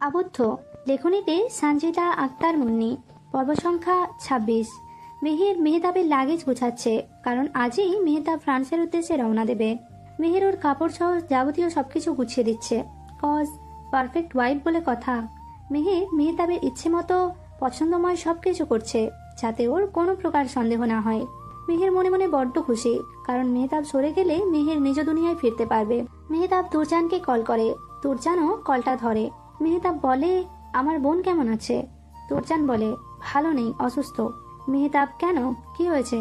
আবদ্ধ। লেখনীতে সঞ্জিতা আক্তার মুন্নি। পর্ব সংখ্যা ২৬। মেহের মেহতাবের লাগেজ গুছাচ্ছে, কারণ আজই মেহতাব ফ্রান্সের উদ্দেশ্যে রওনা দেবে। মেহের ওর কাপড় সহ যাবতীয় সবকিছু গুছিয়ে দিচ্ছে। কজ পারফেক্ট ওয়াইফ বলে কথা। মেহের মেহতাবের ইচ্ছে মতো পছন্দময় সবকিছু করছে, যাতে ওর কোনো প্রকার সন্দেহ না হয়। মেহের মনে মনে বড্ড খুশি, কারণ মেহতাব সরে গেলে মেহের নিজ দুনিয়ায় ফিরতে পারবে। মেহতাব তুরজানকে কল করে, তুরজানও কলটা ধরে। মেহতাব বলে, আমার বোন কেমন আছে? তুরজান বলে, ভালো নেই, অসুস্থ। মেহতাব, কেন, কি হয়েছে?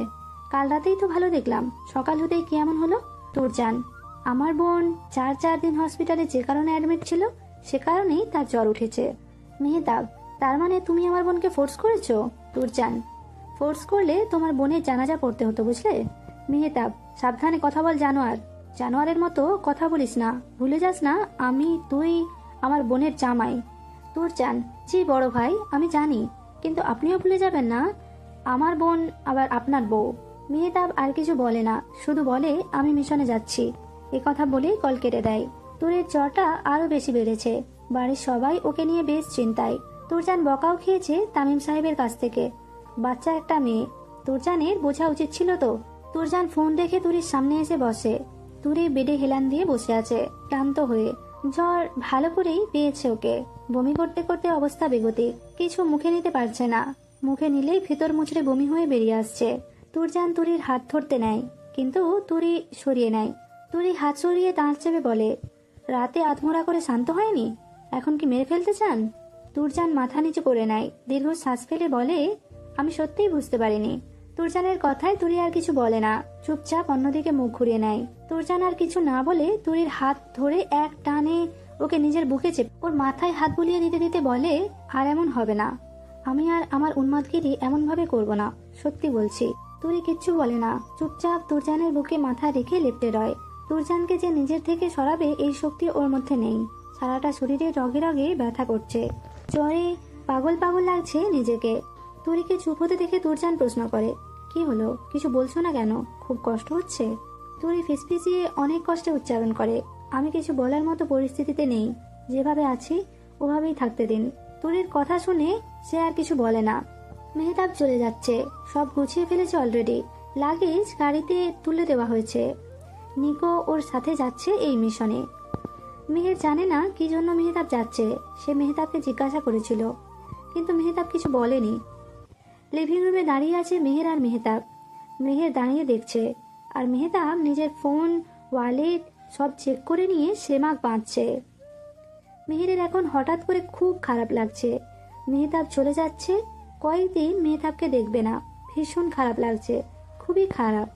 কাল রাতেই তো ভালো দেখলাম, সকাল হতেই কি এমন হলো? তুরজান, আমার বোন ৪ দিন হসপিটালে যে কারণে অ্যাডমিট ছিল, সে কারণেই তার জ্বর উঠেছে। মেহতাব, তার মানে তুমি আমার বোনকে ফোর্স করেছো? তুরজান, ফোর্স করলে তোমার বোনের জানাজা পড়তে হতো, বুঝলে? মেহতাব, সাবধানে কথা বল জানোয়ার। জানোয়ারের মতো কথা বলিস না, ভুলে যাস না তুই আমার বোনের জামাই। তুরজান, জি বড় ভাই, আমি জানি, কিন্তু আপনিও ভুলে যাবেন না আমার বোন আবার আপনার বউ। মেহতাব আর কিছু বলে না, শুধু বলে, আমি মিশনে যাচ্ছি। এ কথা বলেই কল কেটে দেয়। তোরের জ্বরটা আরো বেশি বেড়েছে, বাড়ির সবাই ওকে নিয়ে বেশ চিন্তায়। তুরজান বকাও খেয়েছে তামিম সাহেবের কাছ থেকে। বাচ্চা একটা মেয়ে, তুরজানের বোঝা উচিত ছিল তো। তুরজান ফোন রেখে তুরির সামনে এসে বসে। তুরি বেডে হেলান দিয়ে বসে আছে, ক্লান্ত হয়ে। জ্বর ভালো করেই পেয়েছে ওকে। বমি করতে করতে অবস্থা বেগতিক, কিছু মুখে নিতে পারছে না। মুখে নিলেই ভেতর মুচড়ে বমি হয়ে বেরিয়ে আসছে। তুরজান তুরির হাত ধরতে নেয়, কিন্তু তুরি সরিয়ে নেয়। তুরি হাত সরিয়ে দাঁত চেপে বলে, রাতে আধমরা করে শান্ত হয়নি, এখন কি মেরে ফেলতে চান? তুরজান মাথা নিচু করে নেয়, দীর্ঘ শ্বাস ফেলে বলে, আমি সত্যিই বুঝতে পারিনি। তুরজানের কথায় তুরি আর কিছু বলে না, চুপচাপ অন্যদিকে মুখ ঘুরিয়ে নেয়। তুরজান আর কিছু না বলে তুরির হাত ধরে এক টানে ওকে নিজের বুকে চেপে ওর মাথায় হাত বুলিয়ে দিতে দিতে বলে, আর এমন হবে না, আমি আর আমার উন্মাদগিরি এমন ভাবে করবো না, সত্যি বলছি। তুরি কিচ্ছু বলে না, চুপচাপ তুরজানের বুকে মাথা রেখে লেপ্টে রয়। তুরজানকে যে নিজের থেকে সরাবে এই শক্তি ওর মধ্যে নেই। সারাটা শরীরে রগে রগে ব্যথা করছে, জ্বরে পাগল পাগল লাগছে নিজেকে। তুরিকে চুপ হতে দেখে তুরজান প্রশ্ন করে, কি হলো, কিছু বলছো না কেন? খুব কষ্ট হচ্ছে? তুরি ফিসফিসিয়ে অনেক কষ্টে উচ্চারণ করে, আমি কিছু বলার মতো পরিস্থিতিতে নেই, যেভাবে আছি ওভাবেই থাকতে দিন। তুরির কথা শুনে সে আর কিছু বলে না। মেহতাব চলে যাচ্ছে, সব গুছিয়ে ফেলেছে অলরেডি। লাগেজ গাড়িতে তুলে দেওয়া হয়েছে। নিকো ওর সাথে যাচ্ছে এই মিশনে। মেহের জানে না কি জন্য মেহতাব যাচ্ছে। সে মেহতাবকে জিজ্ঞাসা করেছিল, কিন্তু মেহতাব কিছু বলেনি। লিভিং রুমে দাঁড়িয়ে আছে মেহের আর মেহতাব। মেহের দাঁড়িয়ে দেখছে, আর মেহতাব নিজের ফোন, ওয়ালেট সব চেক করে নিয়ে সেমাক বাঁধছে। মেহেরের এখন হঠাৎ করে খুব খারাপ লাগছে। মেহতাব চলে যাচ্ছে, কয়েকদিন মেহতাবকে দেখবে না। ভীষণ খারাপ লাগছে, খুবই খারাপ।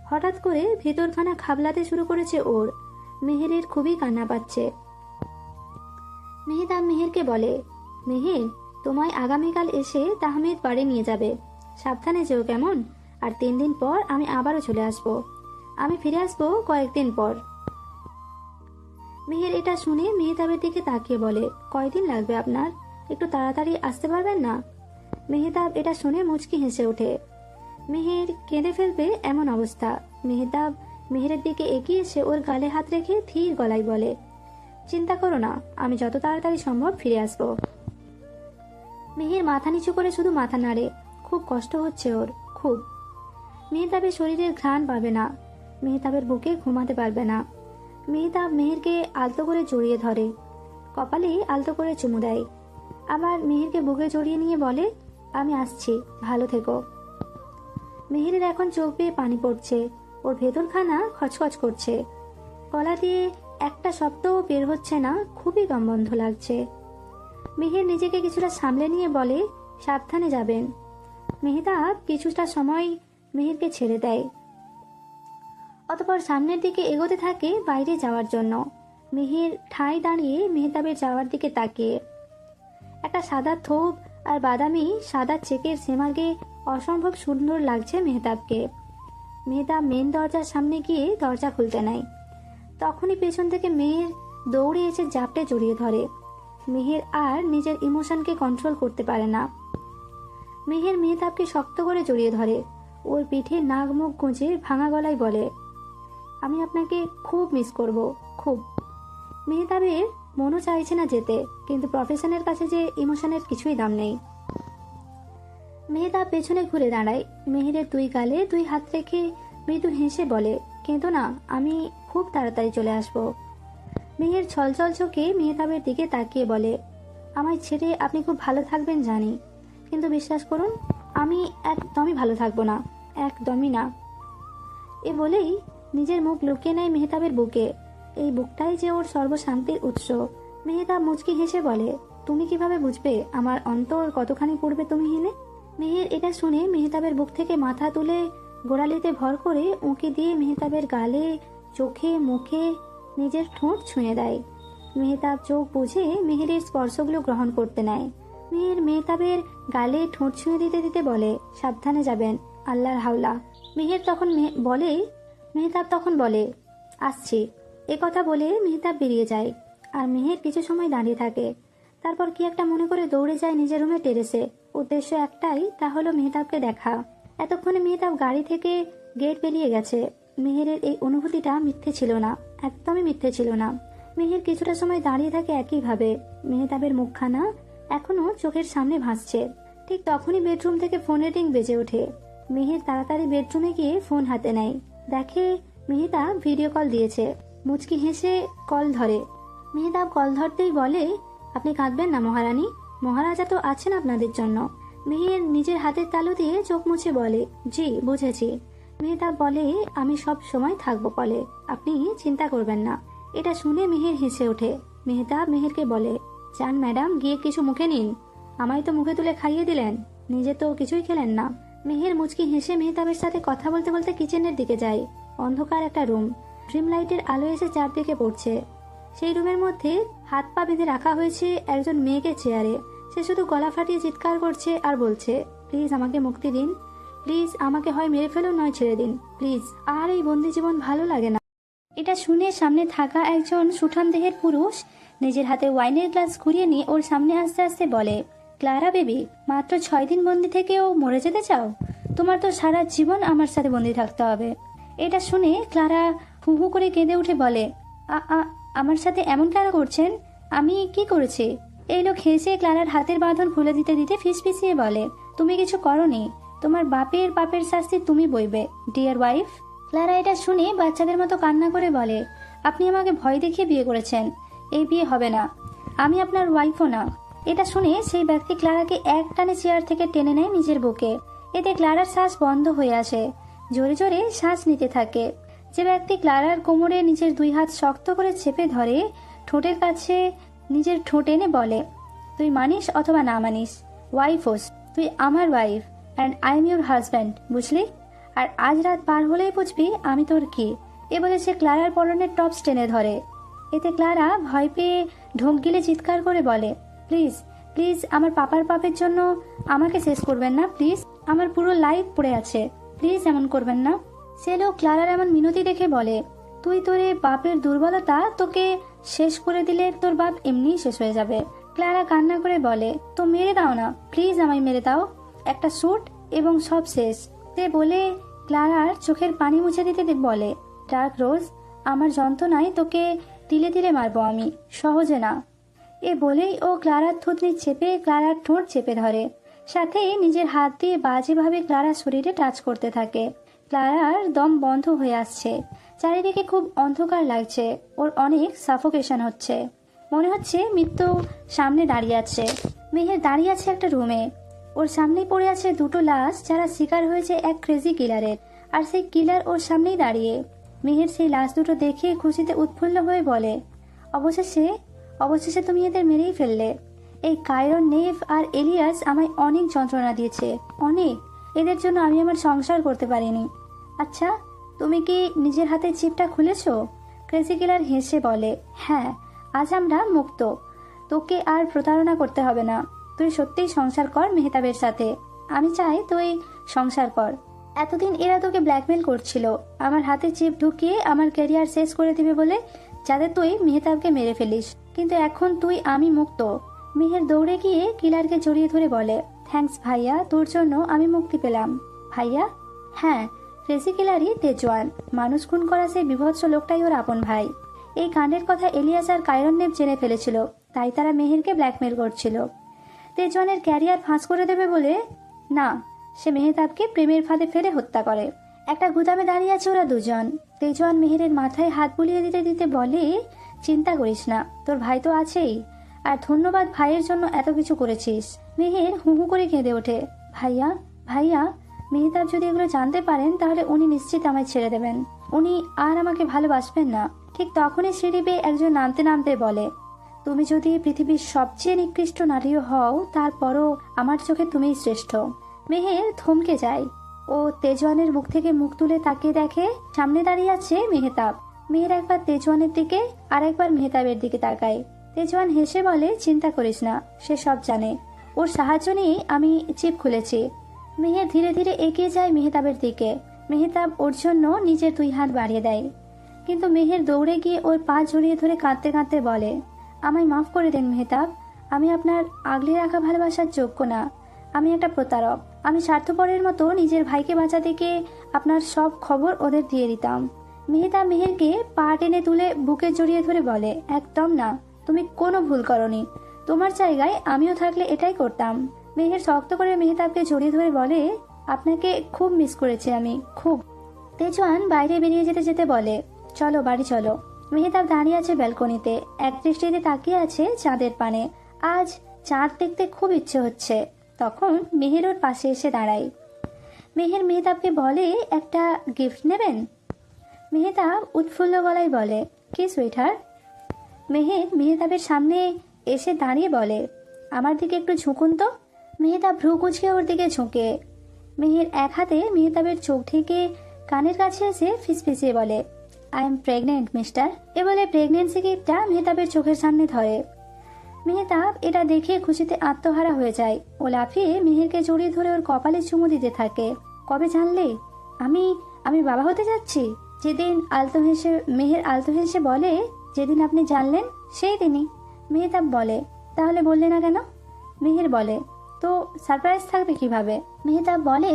হঠাৎ করে ভেতরখানা খাবলাতে শুরু করেছে ওর। মেহেরের খুবই কান্না পাচ্ছে। মেহতাব মেহেরকে বলে, মেহের, তোমায় আগামীকাল এসে তাহমিদ বাড়ি নিয়ে যাবে, সাবধানে যেও কেমন? আর 3 দিন পর আমি আবারও চলে আসব। আমি ফিরে আসবো কয়েকদিন পর। মেহের এটা শুনে মেহতাবের দিকে তাকিয়ে বলে, কয়দিন লাগবে আপনার? একটু তাড়াতাড়ি আসতে পারবেন না? মেহতাব এটা শুনে মুচকি হেসে ওঠে। মেহের কেঁদে ফেলবে এমন অবস্থা। মেহতাব মেহেরের দিকে এগিয়ে এসে ওর গালে হাত রেখে ধীর গলায় বলে, চিন্তা করো না, আমি যত তাড়াতাড়ি সম্ভব ফিরে আসবো। মেহের মাথা নিচু করে শুধু মাথা নাড়ে। খুব কষ্ট হচ্ছে ওর, খুব। মেহতাবের শরীরের ঘ্রাণ পাবে না, মেহতাবের বুকে ঘুমাতে পারবে না। মেহতাব মেহেরকে আলতো করে জড়িয়ে ধরে, কপালে আলতো করে চুমু দেয়। আবার মেহেরকে বুকে জড়িয়ে নিয়ে বলে, আমি আসছি, ভালো থেকো। মেহেরের এখন চোখ বেয়ে পানি পড়ছে, ওর ভেতরখানা খচখচ করছে। গলা দিয়ে একটা শব্দও বের হচ্ছে না, খুবই দমবন্ধ লাগছে। মেহের নিজেকে কিছুটা সামলে নিয়ে বলে, সাবধানে যাবেন। মেহতাব কিছুটা সময় মেহেরকে ছেড়ে দেয়, অতঃপর সামনের দিকে এগোতে থাকে বাইরে যাওয়ার জন্য। মেহের ঠায় দাঁড়িয়ে মেহতাবের যাওয়ার দিকে তাকিয়ে। একটা সাদা থোপ আর বাদামি সাদা চেকের সেমাগে অসম্ভব সুন্দর লাগছে মেহতাবকে। মেহতাব মেন দরজার সামনে গিয়ে দরজা খুলতে নেয়। তখনই পেছন থেকে মেহের দৌড়ে এসে জাপটে জড়িয়ে ধরে। মেহের আর নিজের ইমোশনকে কন্ট্রোল করতে পারে না। মেহের মেহতাবকে শক্ত করে জড়িয়ে ধরে, ওর পিঠে নাক মুখ গুঁজে ভাঙা গলায় বলে, আমি আপনাকে খুব মিস করব, খুব। মেহতাবের মনও চাইছে না যেতে, কিন্তু প্রফেশনের কাছে যে ইমোশনের কিছুই দাম নেই। মেহেতাব পেছনে ঘুরে দাঁড়ায়। মেহেরের দুই গালে দুই হাত রেখে মৃদু হেসে বলে, কেঁদো না, আমি খুব তাড়াতাড়ি চলে আসব। মেহের ছলছল চোখে মেহেতাবের দিকে তাকিয়ে বলে, আমায় ছেড়ে আপনি খুব ভালো থাকবেন জানি, কিন্তু বিশ্বাস করুন আমি একদমই ভালো থাকবো না, একদমই না। এ বলেই নিজের মুখ লুকিয়ে নেয় মেহেতাবের বুকে। এই বুকটাই যে ওর সর্বশান্তির উৎস। মেহেতাব মুচকি হেসে বলে, তুমি কিভাবে বুঝবে আমার অন্তর কতখানি পড়বে তুমি হেলে? মেহের এটা শুনে মেহেতাবের বুক থেকে মাথা তুলে গোড়ালিতে ভর করে উঁকি দিয়ে মেহেতাবের গালে, চোখে, মুখে নিজের ঠোঁট ছুঁয়ে দেয়। মেহেতাব চোখ বুঝে মেহেরের স্পর্শগুলো গ্রহণ করতে নেয়। মেহেতাবের গালে ঠোঁট ছুঁয়ে দিতে দিতে বলে, সাবধানে যাবেন, আল্লাহর হাওলা। মেহেতাব তখন বলে, আসছি। এ কথা বলে মেহেতাব বেরিয়ে যায়। আর মেহের কিছু সময় দাঁড়িয়ে থাকে। তারপর কি একটা মনে করে দৌড়ে যায় নিজের রুমে টেরেসে। উদ্দেশ্য একটাই, তা হলো মেহেতাবকে দেখা। এতক্ষণে মেহেতাব গাড়ি থেকে গেট বেরিয়ে গেছে। মেহেরের এই অনুভূতিটা মিথ্যে ছিল না, একদমই মিথ্যে ছিল না। মেহের কিছুটা সময় দাঁড়িয়ে থাকে একইভাবে। মেহেতাবের মুখখানা এখনো চোখের সামনে ভাসছে। ঠিক তখনই বেডরুম থেকে ফোনের রিং বেজে ওঠে। মেহের তাড়াতাড়ি বেডরুমে গিয়ে ফোন হাতে নেয়। দেখে মেহেতাব ভিডিও কল দিয়েছে। মুচকি হেসে কল ধরে। মেহেতাব কল ধরতেই বলে, আপনি কাঁদবেন না মহারানী, মহারাজা তো আছেন আপনাদের জন্য। মেহের নিজের হাতের তালু দিয়ে চোখ মুছে বলে, জি বুঝেছি। মেহেতাব বলে, আমি সব সময় থাকবো কলে, আপনি চিন্তা করবেন না। এটা শুনে মেহের হেসে ওঠে। মেহেতাব মেহেরকে বলে, যান ম্যাডাম, গিয়ে কিছু মুখে নিন, আমায় তো মুখে তুলে খাইয়ে দিলেন, নিজে তো কিছুই খেলেন না। মেহের মুচকি হেসে মেহেতাবের সাথে কথা বলতে বলতে কিচেনের দিকে যায়। অন্ধকার একটা রুম, ড্রিম লাইটের আলো এসে চারদিকে পড়ছে। সেই রুমের মধ্যে হাত পা বেঁধে রাখা হয়েছে একজন মেয়েকে চেয়ারে। সে শুধু গলা ফাটিয়ে চিৎকার করছে আর বলছে, প্লিজ আমাকে মুক্তি দিন, প্লিজ আমাকে হয় মেরে ফেলুন নয় ছেড়ে দিন, প্লিজ, আর এই বন্দি জীবন ভালো লাগে না। এটা শুনে সামনে থাকা একজন সুঠাম দেহের পুরুষ নিজের হাতে ওয়াইনের গ্লাস ঘুরিয়ে নিয়ে ওর সামনে আস্তে আস্তে বলে, ক্লারা বেবি, মাত্র 6 দিন বন্দি থেকেও মরে যেতে চাও? তোমার তো সারা জীবন আমার সাথে বন্দি থাকতে হবে। এটা শুনে ক্লারা হু হু করে কেঁদে উঠে বলে, আমার সাথে এমন কেন করছেন? আমি কি করেছি? এই লোক হেসে ক্লারার হাতের বাঁধন খুলে দিতে দিতে ফিসফিসিয়ে বলে, তুমি কিছু করনি, তোমার বাপের পাপের শাস্তি তুমি বইবে, ডিয়ার ওয়াইফ। ক্লারা এটা শুনে বাচ্চাদের মতো কান্না করে বলে, আপনি আমাকে ভয় দেখিয়ে বিয়ে করেছেন, এই বিয়ে হবে না, আমি আপনার ওয়াইফও না। এটা শুনে সেই ব্যক্তি ক্লারাকে এক টানে চেয়ার থেকে টেনে নেয় নিজের বুকে। এতে ক্লারার শ্বাস বন্ধ হয়ে আসে, জোরে জোরে শ্বাস নিতে থাকে। যে ব্যক্তি ক্লারার কোমরে নিজের 2 হাত শক্ত করে চেপে ধরে ঠোঁটের কাছে নিজের ঠোঁট এনে বলে, তুই মানিস অথবা না মানিস, ওয়াইফ হোস, তুই আমার wife and I am your husband, বুঝলি? আর আজ রাত পার হলেই বুঝবি আমি তোর কি। এ বলে সে ক্লারার পরনের টপস টেনে ধরে। এতে ক্লারা ভয় পেয়ে ঢোক গিলে চিৎকার করে বলে, প্লিজ প্লিজ, আমার পাপার পাপের জন্য আমাকে শেষ করবেন না, প্লিজ, আমার পুরো লাইফ পড়ে আছে, প্লিজ এমন করবেন না। সে লোক ক্লারার এমন মিনতি দেখে বলে, তুই তোর বাপের দুর্বলতা তোকে শেষ করে দিলে তোর বাপ এমনিই শেষ হয়ে যাবে। ক্লারা কান্না করে বলে, তো মেরে দাও না, প্লিজ আমায় মেরে দাও, একটা শুট এবং সব শেষ। সে বলে ক্লারার চোখের পানি মুছে দিতে বলে, ডার্ক রোজ, আমার যন্ত্রণায় তোকে তিলে তিলে মারবো আমি, সহজে না। এ বলেই ও ক্লারার থুতনি চেপে ক্লারার ঠোঁট চেপে ধরে, সাথে নিজের হাত দিয়ে বাজেভাবে ক্লারার শরীরে টাচ করতে থাকে। ক্লারার দম বন্ধ হয়ে আসছে, চারিদিকে খুব অন্ধকার লাগছে, ওর অনেক সাফোকেশন হচ্ছে, মনে হচ্ছে মৃত্যু সামনে দাঁড়িয়ে আছে। মেহের দাঁড়িয়ে আছে একটা রুমে, ওর সামনেই পড়ে আছে 2টো লাশ যারা শিকার হয়েছে এক ক্রেজি কিলারের, আর সেই কিলার ওর সামনেই দাঁড়িয়ে। মেহের সেই লাশ দুটো দেখে খুশিতে উৎফুল্ল হয়ে বলে, অবশেষে তুমি এদের মেরেই ফেললে। এই কায়রন, নেভ আর এলিয়াস আমায় অনেক যন্ত্রণা দিয়েছে, অনেক, এদের জন্য আমি আমার সংসার করতে পারিনি। আচ্ছা, তুমি কি নিজের হাতে চিপটা খুলেছো? ক্রেজি কিলার হেসে বলে, হ্যাঁ, আজ আমরা মুক্ত, তোকে আর প্রতারণা করতে হবে না, তুই সত্যিই সংসার কর মেহতাবের সাথে, আমি চাই তুই সংসার কর। এতদিন এরা তোকে ব্ল্যাকমেল করছিল আমার হাতে চিপ ঢুকিয়ে আমার ক্যারিয়ার শেষ করে দিবে বলে, যাতে তুই মেহতাবকে মেরে ফেলিস, কিন্তু এখন তুই আমি মুক্ত। মেহের দৌড়ে গিয়ে কিলারকে জড়িয়ে ধরে বলে, থ্যাঙ্কস ভাইয়া, তোর জন্য আমি মুক্তি পেলাম। ভাইয়া? হ্যাঁ, ক্রেজি কিলারই তেজওয়ান, মানুষ খুন করা সেই বিভৎস লোকটাই ওর আপন ভাই। এই কাণ্ডের কথা এলিয়াস আর কায়রন নেব জেনে ফেলেছিল, তাই তারা মেহেরকে ব্ল্যাকমেল করছিল। তেজওয়ানের ক্যারিয়ার ফাঁস করে দেবে বলে না, সে মেহতাবকে প্রেমের ফাঁদে ফেলে হত্যা করে। একটা গুদামে দাঁড়িয়ে আছে ওরা দুজন। তেজওয়ান মেহেরের মাথায় হাত বুলিয়ে দিতে দিতে বলে, চিন্তা করিস না, তোর ভাই তো আছেই, আর ধন্যবাদ ভাইয়ের জন্য এত কিছু করেছিস। মেহের হু হু করে কেঁদে ওঠে, ভাইয়া ভাইয়া, মেহতাব যদি এগুলো জানতে পারেন তাহলে উনি নিশ্চিত আমায় ছেড়ে দেবেন, উনি আর আমাকে ভালোবাসবেন না। ঠিক তখনই সিঁড়ি বেয়ে একজন নামতে নামতে বলে, তুমি যদি পৃথিবীর সবচেয়ে নিকৃষ্ট নারীও হও, তারপরও আমার চোখে তুমিই শ্রেষ্ঠ। মেহের থমকে যায়। ও তেজওয়ানের মুখ থেকে মুখ তুলে তাকিয়ে দেখে সামনে দাঁড়িয়ে আছে মেহতাব। মেহের একবার তেজওয়ানের দিকে আর একবার মেহতাবের দিকে তাকায়। তেজওয়ান হেসে বলে, চিন্তা করিস না, সে সব জানে, ওর সাহায্য নিয়েই আমি চিপ খুলেছি। মেহের ধীরে ধীরে এগিয়ে যায় মেহতাবের দিকে। মেহতাব ওর জন্য নিজের 2 হাত বাড়িয়ে দেয়, কিন্তু মেহের দৌড়ে গিয়ে ওর পা জড়িয়ে ধরে কাঁদতে কাঁদতে বলে, আমায় মাফ করে দেন মেহতাব, আমি আপনার আগলে রাখা ভালোবাসার যোগ্য না, আমি একটা প্রতারক। আমি স্বার্থপরের মতো নিজের ভাইকে বাঁচাতে গিয়ে আপনার সব খবর ওদের দিয়ে দিতাম। মেহতাব মেহেরকে পা টেনে তুলে বুকে জড়িয়ে ধরে বলে, একদম না, তুমি কোনো ভুল করনি, তোমার জায়গায় আমিও থাকলে এটাই করতাম। মেহের শক্ত করে মেহতাবকে জড়িয়ে ধরে বলে, আপনাকে খুব মিস করেছি আমি, খুব। তেজওয়ান বাইরে বেরিয়ে যেতে যেতে বলে, চলো বাড়ি চলো। মেহতাব দাঁড়িয়ে আছে ব্যালকনিতে, এক দৃষ্টিতে তাকিয়ে আছে চাঁদের পানে। আজ চাঁদ দেখতে খুব ইচ্ছে হচ্ছে। তখন মেহের ওর পাশে এসে দাঁড়ায়। মেহের মেহতাবকে বলে, একটা গিফট নেবেন? মেহতাব উৎফুল্ল গলায় বলে, কি সুইটহার্ট? মেহের মেহতাবের সামনে এসে দাঁড়িয়ে বলে, আমার দিকে একটু ঝুঁকুন তো। মেহতাব ভ্রু কুঁচকে ওর দিকে ঝুঁকে। মেহের এক হাতে মেহতাবের চোখ ঢেকে কানের কাছে এসে ফিসফিসিয়ে বলে, আই এম প্রেগনেন্ট মিস্টার। এ বলে প্রেগনেন্সি গিফটটা মেহতাবের চোখের সামনে ধরে। মেহতাব এটা দেখে খুশিতে আত্মহারা হয়ে যায়। ও লাফিয়ে মেহেরকে জড়িয়ে ধরে ওর কপালে চুমু দিতে থাকে। কবে জানলে আমি আমি বাবা হতে যাচ্ছি? যেদিন মেহের আলতো হেসে বলে, যেদিন আপনি জানলেন সেই দিনই। মেহতাব বলে, তাহলে বললে না কেন? মেহের বলে, তো সারপ্রাইজ থাকবে কিভাবে? মেহতাব বলে,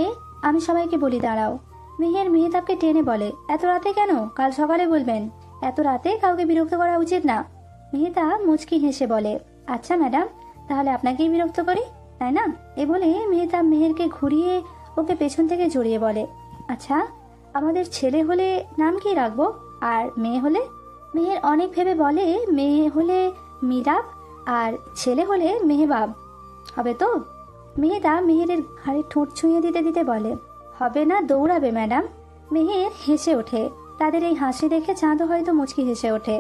আমি সবাইকে বলি, দাঁড়াও। মেহের মেহতাবকে টেনে বলে, এত রাতে কেন? কাল সকালে বলবেন, এত রাতে কাউকে বিরক্ত করা উচিত না। মেহতাব মুচকি হেসে বলে, আচ্ছা ম্যাডাম, তাহলে আপনাকেই বিরক্ত করি, তাই না? এ বলে মেহতাব মেহেরকে ঘুরিয়ে ওকে পেছন থেকে জড়িয়ে বলে, আচ্ছা আমাদের ছেলে হলে নাম কি রাখবো, আর মেয়ে হলে? মেহের অনেক ভেবে বলে, মেয়ে হলে মিরাব আর ছেলে হলে মেহবাব হবে তো? মেহতাব মেহেরের ঘাড়ে ঠোঁট ছুঁয়ে দিতে দিতে বলে, হবে না, দৌড়াবে ম্যাডাম। মেহের হেসে ওঠে। তাদের এই হাসি দেখে চাঁদও হয়তো মুচকি হেসে ওঠে।